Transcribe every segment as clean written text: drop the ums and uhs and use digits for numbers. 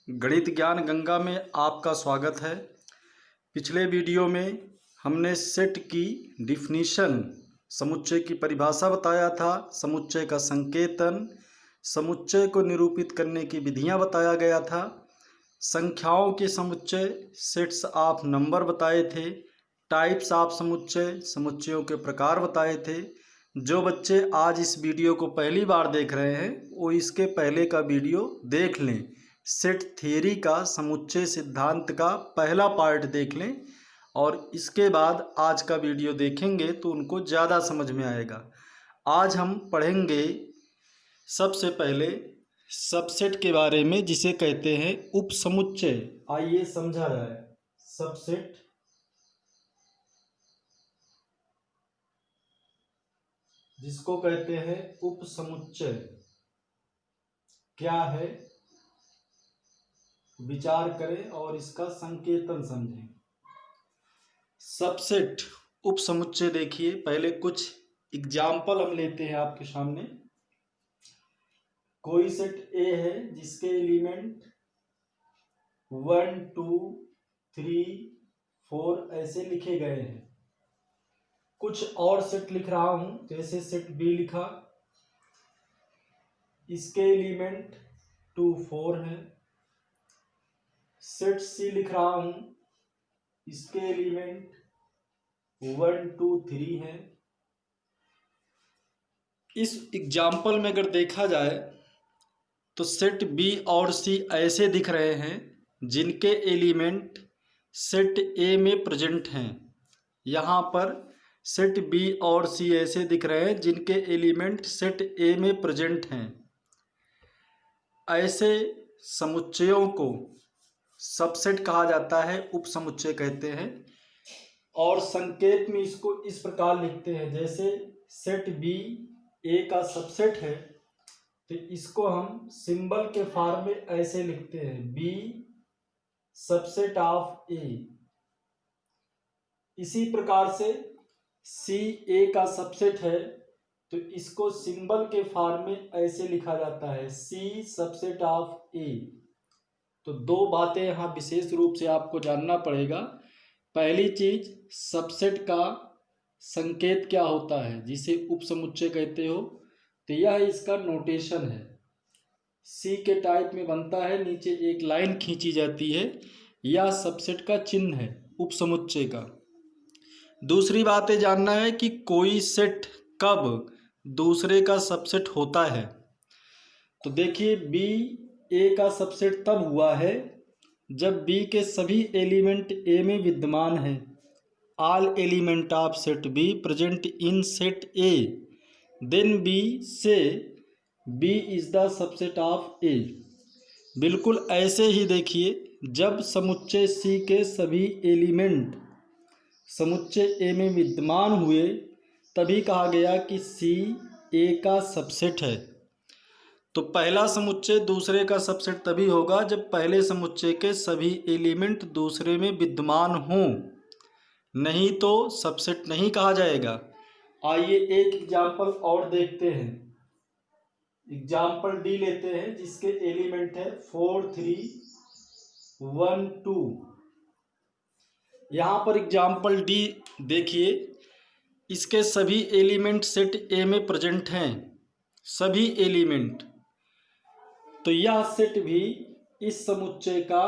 गणित ज्ञान गंगा में आपका स्वागत है। पिछले वीडियो में हमने सेट की डिफिनीशन, समुच्चय की परिभाषा बताया था, समुच्चय का संकेतन, समुच्चय को निरूपित करने की विधियां बताया गया था, संख्याओं के समुच्चय सेट्स ऑफ नंबर बताए थे, टाइप्स ऑफ समुच्चय, समुच्चयों के प्रकार बताए थे। जो बच्चे आज इस वीडियो को पहली बार देख रहे हैं वो इसके पहले का वीडियो देख लें। सेट थ्योरी का समुच्चय सिद्धांत का पहला पार्ट देख लें और इसके बाद आज का वीडियो देखेंगे तो उनको ज़्यादा समझ में आएगा। आज हम पढ़ेंगे सबसे पहले सबसेट के बारे में, जिसे कहते हैं उपसमुच्चय। आइए समझा जाए। सबसेट जिसको कहते हैं उपसमुच्चय क्या है, विचार करें और इसका संकेतन समझें। सबसेट उपसमुच्चय देखिए, पहले कुछ एग्जाम्पल हम लेते हैं आपके सामने। कोई सेट ए है जिसके एलिमेंट 1 2 3 4 ऐसे लिखे गए हैं। कुछ और सेट लिख रहा हूं, जैसे सेट बी लिखा, इसके एलिमेंट 2 4 है। सेट सी लिख रहा हूं, इसके एलिमेंट 1 2 3 है। इस एग्जाम्पल में अगर देखा जाए तो सेट बी और सी ऐसे दिख रहे हैं जिनके एलिमेंट सेट ए में प्रेजेंट हैं। यहाँ पर सेट बी और सी ऐसे दिख रहे हैं जिनके एलिमेंट सेट ए में प्रेजेंट हैं। ऐसे समुच्चयों को सबसेट कहा जाता है, उपसमुच्चय कहते हैं। और संकेत में इसको इस प्रकार लिखते हैं, जैसे सेट बी ए का सबसेट है तो इसको हम सिंबल के फॉर्म में ऐसे लिखते हैं, बी सबसेट ऑफ ए। इसी प्रकार से सी ए का सबसेट है तो इसको सिंबल के फॉर्म में ऐसे लिखा जाता है, सी सबसेट ऑफ ए। तो दो बातें यहाँ विशेष रूप से आपको जानना पड़ेगा। पहली चीज, सबसेट का संकेत क्या होता है जिसे उपसमुच्चय कहते हो, तो यह इसका नोटेशन है। सी के टाइप में बनता है, नीचे एक लाइन खींची जाती है, यह सबसेट का चिन्ह है उपसमुच्चय का। दूसरी बात ये जानना है कि कोई सेट कब दूसरे का सबसेट होता है। तो देखिए, बी ए का सबसेट तब हुआ है जब बी के सभी एलिमेंट ए में विद्यमान है। All element of set B present in set A, then B से B is the subset of A. बिल्कुल ऐसे ही देखिए, जब समुच्चय सी के सभी एलिमेंट समुच्चय ए में विद्यमान हुए तभी कहा गया कि सी ए का सबसेट है। तो पहला समुच्चय दूसरे का सबसेट तभी होगा जब पहले समुच्चय के सभी एलिमेंट दूसरे में विद्यमान हों, नहीं तो सबसेट नहीं कहा जाएगा। आइए एक एग्जाम्पल और देखते हैं। एग्जाम्पल डी लेते हैं जिसके एलिमेंट है 4 3 1 2। यहाँ पर एग्जाम्पल डी देखिए, इसके सभी एलिमेंट सेट ए में प्रेजेंट हैं, सभी एलिमेंट। तो यह सेट भी इस समुच्चय का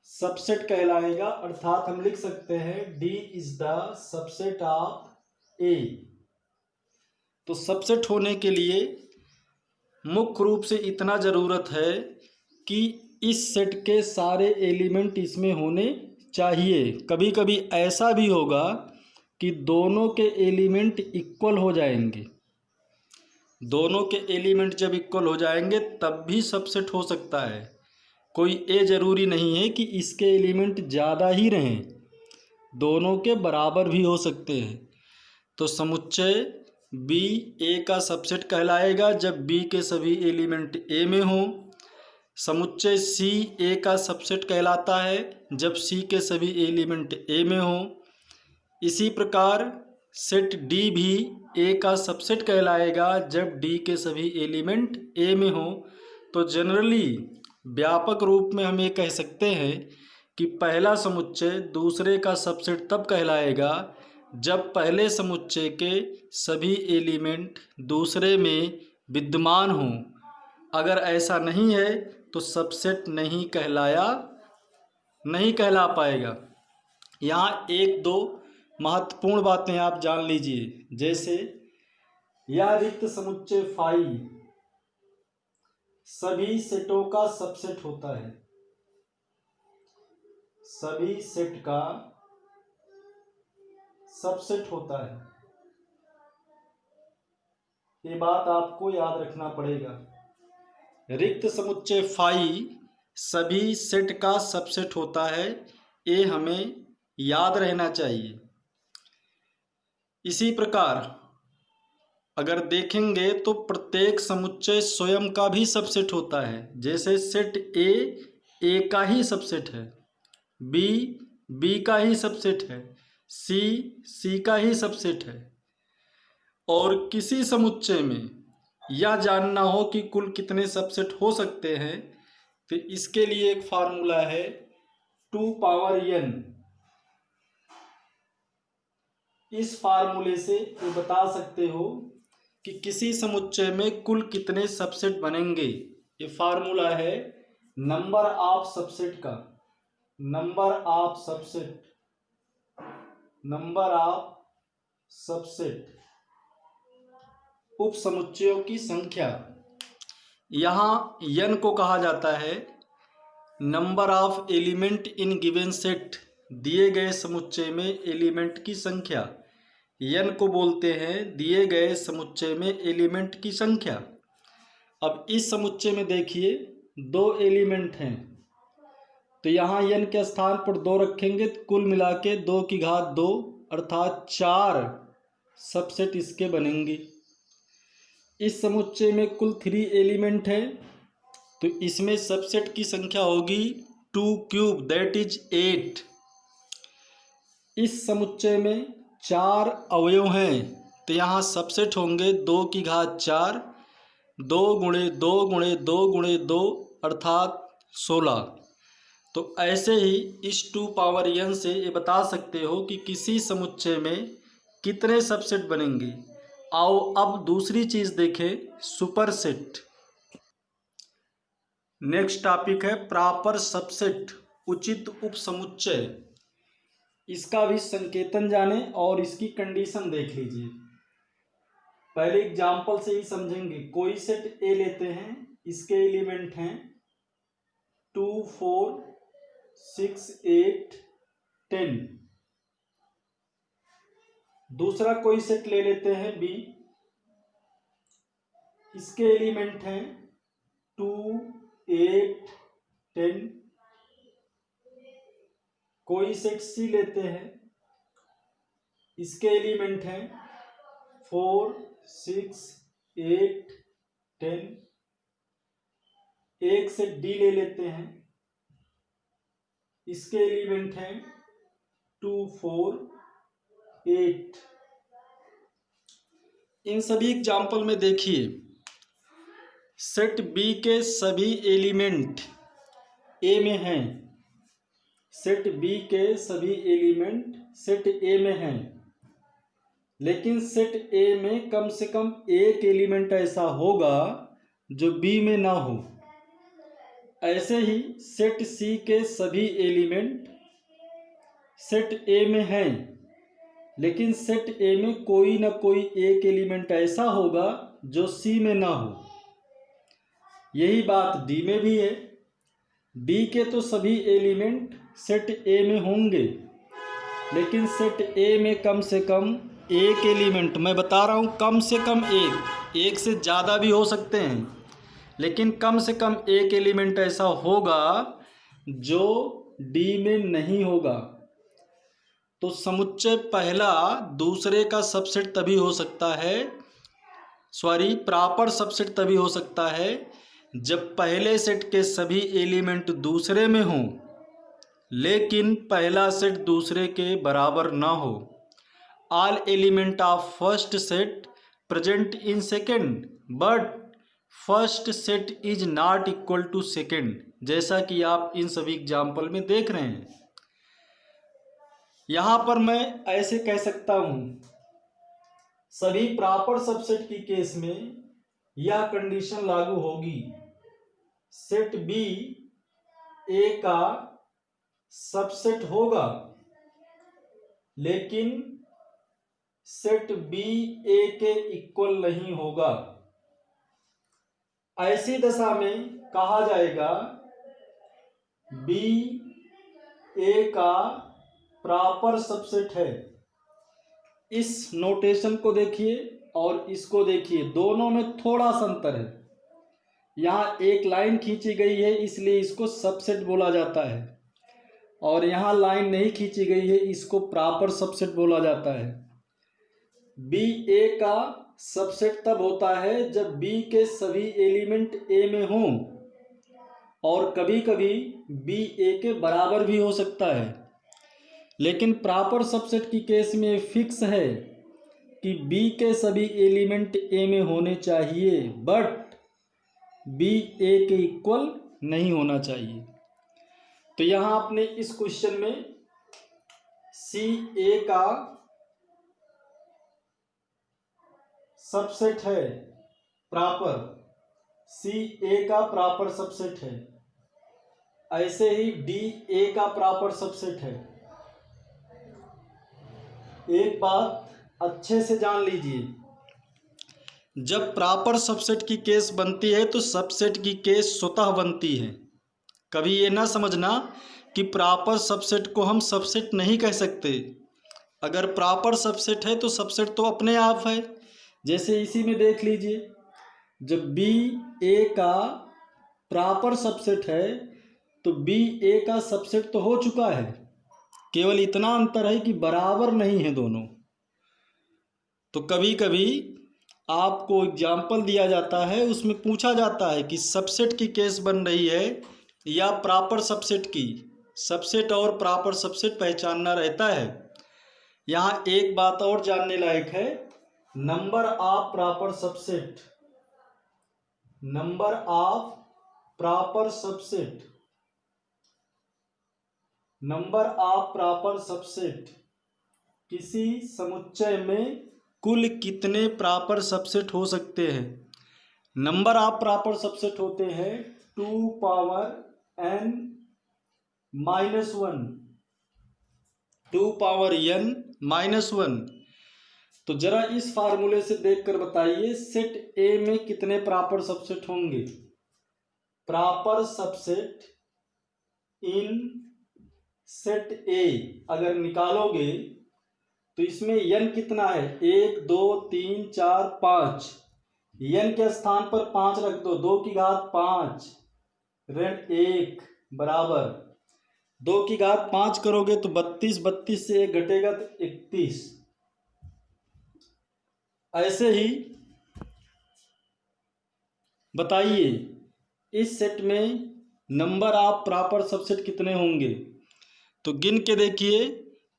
सबसेट कहलाएगा, अर्थात हम लिख सकते हैं D is the subset of A. तो सबसेट होने के लिए मुख्य रूप से इतना ज़रूरत है कि इस सेट के सारे एलिमेंट इसमें होने चाहिए। कभी कभी ऐसा भी होगा कि दोनों के एलिमेंट इक्वल हो जाएंगे। दोनों के एलिमेंट जब इक्वल हो जाएंगे तब भी सबसेट हो सकता है। कोई ये जरूरी नहीं है कि इसके एलिमेंट ज़्यादा ही रहें, दोनों के बराबर भी हो सकते हैं। तो समुच्चय बी ए का सबसेट कहलाएगा जब बी के सभी एलिमेंट ए में हों। समुच्चय सी ए का सबसेट कहलाता है जब सी के सभी एलिमेंट ए में हों। इसी प्रकार सेट डी भी ए का सबसेट कहलाएगा जब डी के सभी एलिमेंट ए में हों। तो जनरली व्यापक रूप में हम ये कह सकते हैं कि पहला समुच्चय दूसरे का सबसेट तब कहलाएगा जब पहले समुच्चय के सभी एलिमेंट दूसरे में विद्यमान हों। अगर ऐसा नहीं है तो सबसेट नहीं कहला पाएगा। यहाँ एक दो महत्वपूर्ण बातें आप जान लीजिए, जैसे यह रिक्त समुच्चय फाई सभी सेटों का सबसेट होता है। सभी सेट का सबसेट होता है, ये बात आपको याद रखना पड़ेगा। रिक्त समुच्चय फाई सभी सेट का सबसेट होता है, ये हमें याद रहना चाहिए। इसी प्रकार अगर देखेंगे तो प्रत्येक समुच्चय स्वयं का भी सबसेट होता है। जैसे सेट ए का ही सबसेट है, बी का ही सबसेट है, सी का ही सबसेट है। और किसी समुच्चय में यह जानना हो कि कुल कितने सबसेट हो सकते हैं तो इसके लिए एक फार्मूला है 2 पावर n। इस फार्मूले से ये बता सकते हो कि किसी समुच्चय में कुल कितने सबसेट बनेंगे। ये फार्मूला है नंबर ऑफ सबसेट का, नंबर ऑफ सबसेट उप समुच्चयों की संख्या। यहाँ n को कहा जाता है number of element in given set, दिए गए समुच्चय में एलिमेंट की संख्या। n को बोलते हैं दिए गए समुच्चय में एलिमेंट की संख्या। अब इस समुच्चय में देखिए 2 एलिमेंट हैं, तो यहाँ n के स्थान पर 2 रखेंगे तो कुल मिला के 2 की घात 2 अर्थात 4 सबसेट इसके बनेंगे। इस समुच्चय में कुल 3 एलिमेंट हैं, तो इसमें सबसेट की संख्या होगी 2 क्यूब दैट इज 8। इस समुच्चय में 4 अवयव हैं, तो यहाँ सबसेट होंगे 2 की घात 4, 2 गुणे 2 गुणे 2 गुणे 2 अर्थात 16। तो ऐसे ही इस 2 पावर n से ये बता सकते हो कि किसी समुच्चय में कितने सबसेट बनेंगे। आओ अब दूसरी चीज देखें, सुपरसेट। नेक्स्ट टॉपिक है प्रॉपर सबसेट, उचित उपसमुच्चय। इसका भी संकेतन जाने और इसकी कंडीशन देख लीजिए। पहले एग्जाम्पल से ही समझेंगे। कोई सेट ए लेते हैं, इसके एलिमेंट हैं 2 4 6 8 10। दूसरा कोई सेट ले लेते हैं बी, इसके एलिमेंट हैं 2 8 10। कोई सेट सी लेते हैं, इसके एलिमेंट हैं 4 6 8 10। एक सेट डी ले लेते हैं, इसके एलिमेंट हैं 2 4 8। इन सभी एग्जाम्पल में देखिए सेट बी के सभी एलिमेंट ए में हैं। सेट बी के सभी एलिमेंट सेट ए में हैं, लेकिन सेट ए में कम से कम एक एलिमेंट ऐसा होगा जो बी में ना हो। ऐसे ही सेट सी के सभी एलिमेंट सेट ए में हैं, लेकिन सेट ए में कोई ना कोई एक एलिमेंट ऐसा होगा जो सी में ना हो। यही बात डी में भी है। डी के तो सभी एलिमेंट सेट ए में होंगे, लेकिन सेट ए में कम से कम एक एलिमेंट, मैं बता रहा हूँ कम से कम एक से ज़्यादा भी हो सकते हैं, लेकिन कम से कम एक एलिमेंट ऐसा होगा जो डी में नहीं होगा। तो समुच्चय पहला दूसरे का सबसेट तभी हो सकता है, प्रॉपर सबसेट तभी हो सकता है जब पहले सेट के सभी एलिमेंट दूसरे में हों, लेकिन पहला सेट दूसरे के बराबर ना हो। All element of first set present in second, but first set is not equal to second. जैसा कि आप इन सभी एग्जाम्पल में देख रहे हैं। यहां पर मैं ऐसे कह सकता हूं, सभी प्रॉपर सबसेट की केस में यह कंडीशन लागू होगी, सेट बी ए का सबसेट होगा लेकिन सेट बी ए के इक्वल नहीं होगा। ऐसी दशा में कहा जाएगा बी ए का प्रॉपर सबसेट है। इस नोटेशन को देखिए और इसको देखिए, दोनों में थोड़ा सा अंतर है। यहाँ एक लाइन खींची गई है इसलिए इसको सबसेट बोला जाता है, और यहाँ लाइन नहीं खींची गई है, इसको प्रॉपर सबसेट बोला जाता है। बी ए का सबसेट तब होता है जब बी के सभी एलिमेंट ए में हों, और कभी कभी बी ए के बराबर भी हो सकता है। लेकिन प्रॉपर सबसेट की केस में फिक्स है कि बी के सभी एलिमेंट ए में होने चाहिए, बट बी ए के इक्वल नहीं होना चाहिए। तो यहाँ आपने इस क्वेश्चन में सी ए का सबसेट है प्रॉपर, सी ए का प्रॉपर सबसेट है, ऐसे ही डी ए का प्रॉपर सबसेट है। एक बात अच्छे से जान लीजिए, जब प्रॉपर सबसेट की केस बनती है तो सबसेट की केस स्वतः बनती है। कभी ये ना समझना कि प्रॉपर सबसेट को हम सबसेट नहीं कह सकते। अगर प्रॉपर सबसेट है तो सबसेट तो अपने आप है। जैसे इसी में देख लीजिए, जब बी ए का प्रॉपर सबसेट है तो बी ए का सबसेट तो हो चुका है, केवल इतना अंतर है कि बराबर नहीं है दोनों। तो कभी कभी आपको एग्जाम्पल दिया जाता है, उसमें पूछा जाता है कि सबसेट की केस बन रही है या प्रॉपर सबसेट की। सबसेट और प्रॉपर सबसेट पहचानना रहता है। यहाँ एक बात और जानने लायक है, number of proper subset, number of proper subset, number of proper subset, किसी समुच्चय में कुल कितने प्रॉपर सबसेट हो सकते हैं। नंबर ऑफ प्रॉपर सबसेट होते हैं 2 power n minus 1, 2 power n minus 1। तो जरा इस फार्मूले से देखकर बताइए सेट ए में कितने प्रॉपर सबसेट होंगे। प्रॉपर सबसेट इन सेट ए अगर निकालोगे तो इसमें n कितना है, 1 2 3 4 5, n के स्थान पर 5 रख दो, 2 की घात 5 ऋण 1 बराबर 2 की घात 5 करोगे तो 32, 32 से 1 घटेगा तो 31। ऐसे ही बताइए इस सेट में नंबर ऑफ प्रॉपर सबसेट कितने होंगे। तो गिन के देखिए,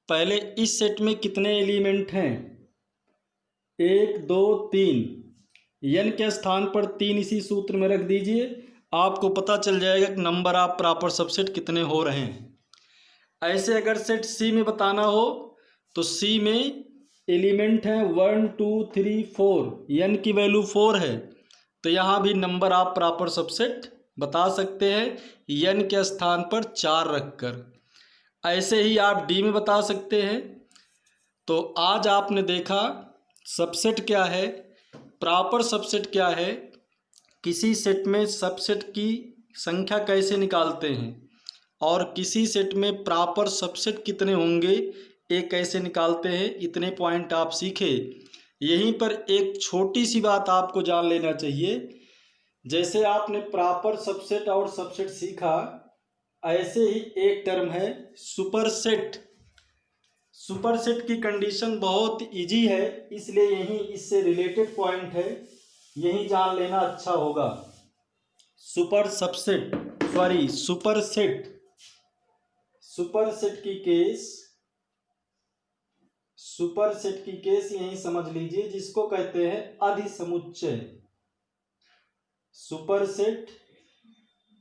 पहले इस सेट में कितने एलिमेंट हैं, 1 2 3, n के स्थान पर 3 इसी सूत्र में रख दीजिए, आपको पता चल जाएगा कि नंबर ऑफ प्रॉपर सबसेट कितने हो रहे हैं। ऐसे अगर सेट सी में बताना हो तो सी में एलिमेंट हैं 1 2 3 4, n की वैल्यू 4 है, तो यहाँ भी नंबर ऑफ प्रॉपर सबसेट बता सकते हैं n के स्थान पर 4 रखकर। ऐसे ही आप डी में बता सकते हैं। तो आज आपने देखा सबसेट क्या है, प्रॉपर सबसेट क्या है, किसी सेट में सबसेट की संख्या कैसे निकालते हैं, और किसी सेट में प्रॉपर सबसेट कितने होंगे ये कैसे निकालते हैं। इतने पॉइंट आप सीखे। यहीं पर एक छोटी सी बात आपको जान लेना चाहिए, जैसे आपने प्रॉपर सबसेट और सबसेट सीखा, ऐसे ही एक टर्म है सुपरसेट। सुपरसेट की कंडीशन बहुत इजी है, इसलिए यही इससे रिलेटेड पॉइंट है, यही जान लेना अच्छा होगा। सुपरसेट की केस यही समझ लीजिए, जिसको कहते हैं अधिसमुच्चय। सुपरसेट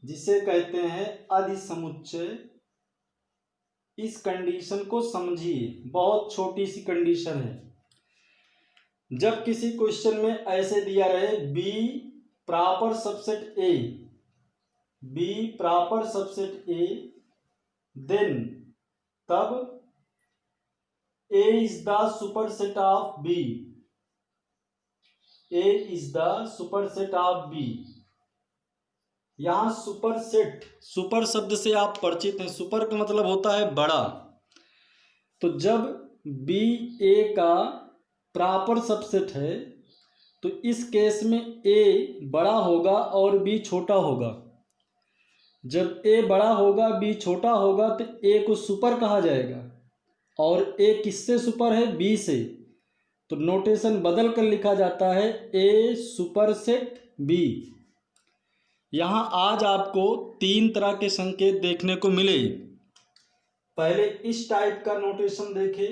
जिसे कहते हैं अधिसमुच्चय। इस कंडीशन को समझिए, बहुत छोटी सी कंडीशन है। जब किसी क्वेश्चन में ऐसे दिया रहे B proper subset A, B proper subset A, then तब A is the superset of B, A is the superset of B. यहां सुपरसेट, सुपर शब्द से आप परिचित हैं, सुपर का मतलब होता है बड़ा। तो जब बी ए का प्रॉपर सबसेट है तो इस केस में ए बड़ा होगा और बी छोटा होगा। जब ए बड़ा होगा बी छोटा होगा तो ए को सुपर कहा जाएगा, और ए किससे सुपर है? बी से। तो नोटेशन बदल कर लिखा जाता है ए सुपरसेट बी। यहाँ आज आपको 3 तरह के संकेत देखने को मिले। पहले इस टाइप का नोटेशन देखे,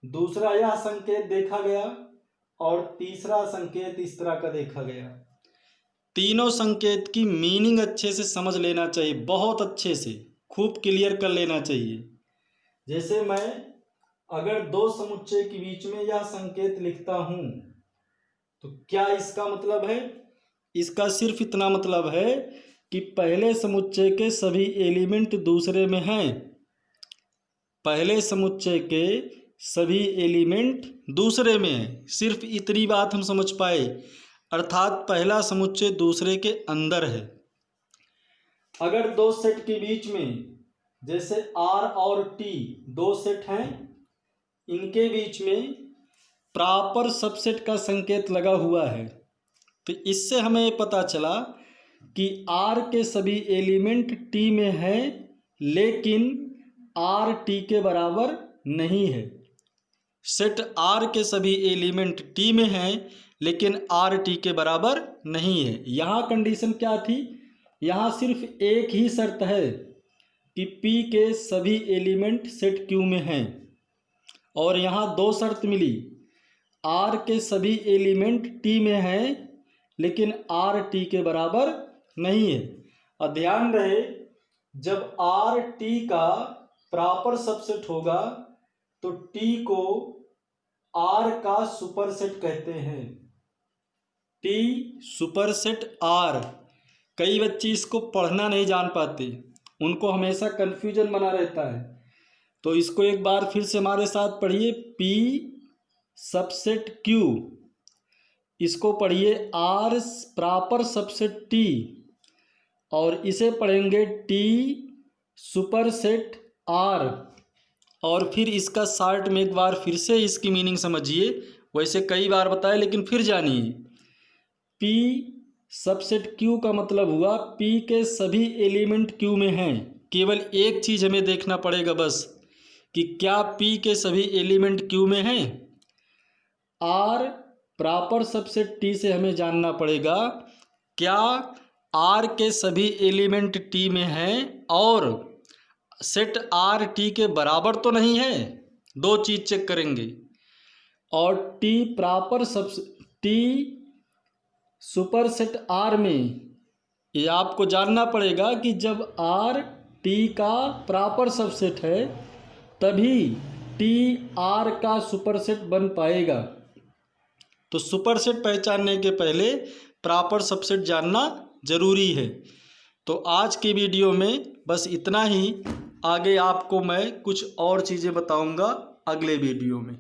दूसरा यह संकेत देखा गया, और तीसरा संकेत इस तरह का देखा गया। तीनों संकेत की मीनिंग अच्छे से समझ लेना चाहिए, बहुत अच्छे से खूब क्लियर कर लेना चाहिए। जैसे मैं अगर दो समुच्चय के बीच में यह संकेत लिखता हूं तो क्या इसका मतलब है? इसका सिर्फ इतना मतलब है कि पहले समुच्चय के सभी एलिमेंट दूसरे में हैं। पहले समुच्चय के सभी एलिमेंट दूसरे में हैं, सिर्फ इतनी बात हम समझ पाए, अर्थात पहला समुच्चय दूसरे के अंदर है। अगर दो सेट के बीच में, जैसे R और T दो सेट हैं, इनके बीच में प्रॉपर सबसेट का संकेत लगा हुआ है, तो इससे हमें पता चला कि R के सभी एलिमेंट T में हैं, लेकिन R T के बराबर नहीं है। सेट R के सभी एलिमेंट T में हैं, लेकिन R T के बराबर नहीं है। यहाँ कंडीशन क्या थी? यहाँ सिर्फ एक ही शर्त है कि P के सभी एलिमेंट सेट Q में हैं, और यहाँ दो शर्त मिली। R के सभी एलिमेंट T में हैं, लेकिन R T के बराबर नहीं है। और ध्यान रहे, जब R T का प्रॉपर सबसेट होगा तो T को R का सुपरसेट कहते हैं। T superset R। कई बच्चे इसको पढ़ना नहीं जान पाते, उनको हमेशा कन्फ्यूजन बना रहता है। तो इसको एक बार फिर से हमारे साथ पढ़िए, P सबसेट Q, इसको पढ़िए R प्रॉपर सबसेट T, और इसे पढ़ेंगे T सुपरसेट R। और फिर इसका शॉर्ट में एक बार फिर से इसकी मीनिंग समझिए, वैसे कई बार बताए लेकिन फिर जानिए। P सबसेट Q का मतलब हुआ P के सभी एलिमेंट Q में हैं। केवल एक चीज़ हमें देखना पड़ेगा बस, कि क्या P के सभी एलिमेंट Q में हैं। R प्रॉपर सबसेट T से हमें जानना पड़ेगा क्या R के सभी एलिमेंट T में हैं और सेट R T के बराबर तो नहीं है। दो चीज़ चेक करेंगे। और T proper T superset R में ये आपको जानना पड़ेगा कि जब R T का प्रॉपर सबसेट है तभी T R का सुपरसेट बन पाएगा। तो सुपरसेट पहचानने के पहले प्रॉपर सबसेट जानना जरूरी है। तो आज की वीडियो में बस इतना ही। आगे आपको मैं कुछ और चीज़ें बताऊंगा अगले वीडियो में।